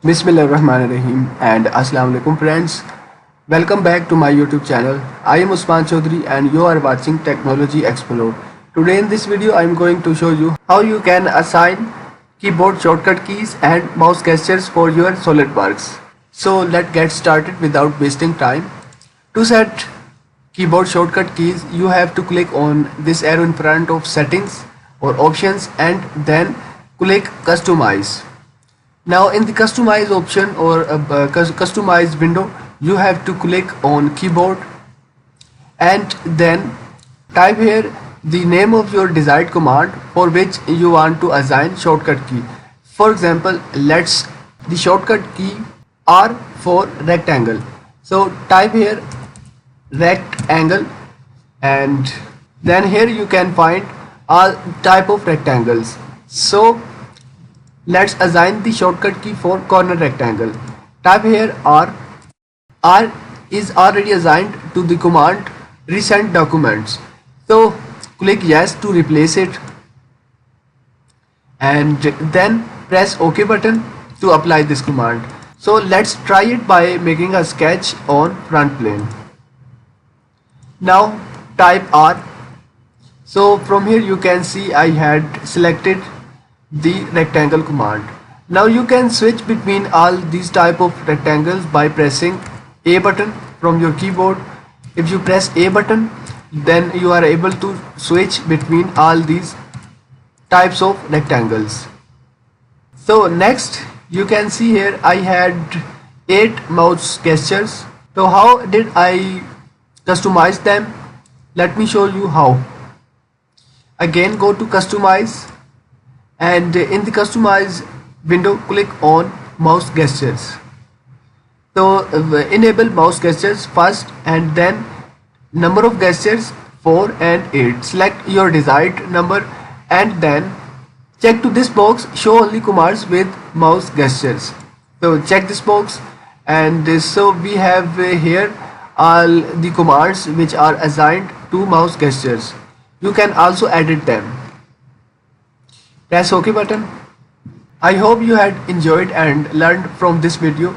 Bismillahirrahmanirrahim and Assalamu alaikum friends. Welcome back to my YouTube channel. I am Usman Chaudhary and you are watching Technology Explore. Today in this video I am going to show you how you can assign keyboard shortcut keys and mouse gestures for your SolidWorks. So let's get started without wasting time. To set keyboard shortcut keys, you have to click on this arrow in front of settings or options and then click customize. Now in the customize option or customize window, you have to click on keyboard and then type here the name of your desired command for which you want to assign shortcut key. For example, let's the shortcut key R for rectangle. So type here rectangle and then here you can find all type of rectangles. So let's assign the shortcut key for corner rectangle. Type here R. R is already assigned to the command recent documents. So click yes to replace it and then press OK button to apply this command. So let's try it by making a sketch on front plane. Now type R. So from here you can see I had selected the rectangle command. Now you can switch between all these type of rectangles by pressing A button from your keyboard. If you press A button, then you are able to switch between all these types of rectangles. So next you can see here I had 8 mouse gestures. So how did I customize them? Let me show you how. Again go to customize and in the customize window click on mouse gestures. So enable mouse gestures first and then number of gestures 4 and 8. Select your desired number and then check to this box show only commands with mouse gestures. So check this box and so we have here all the commands which are assigned to mouse gestures. You can also edit them. Press OK button. I hope you had enjoyed and learned from this video.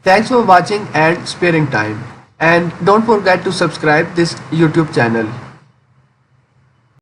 Thanks for watching and sparing time. And don't forget to subscribe this YouTube channel.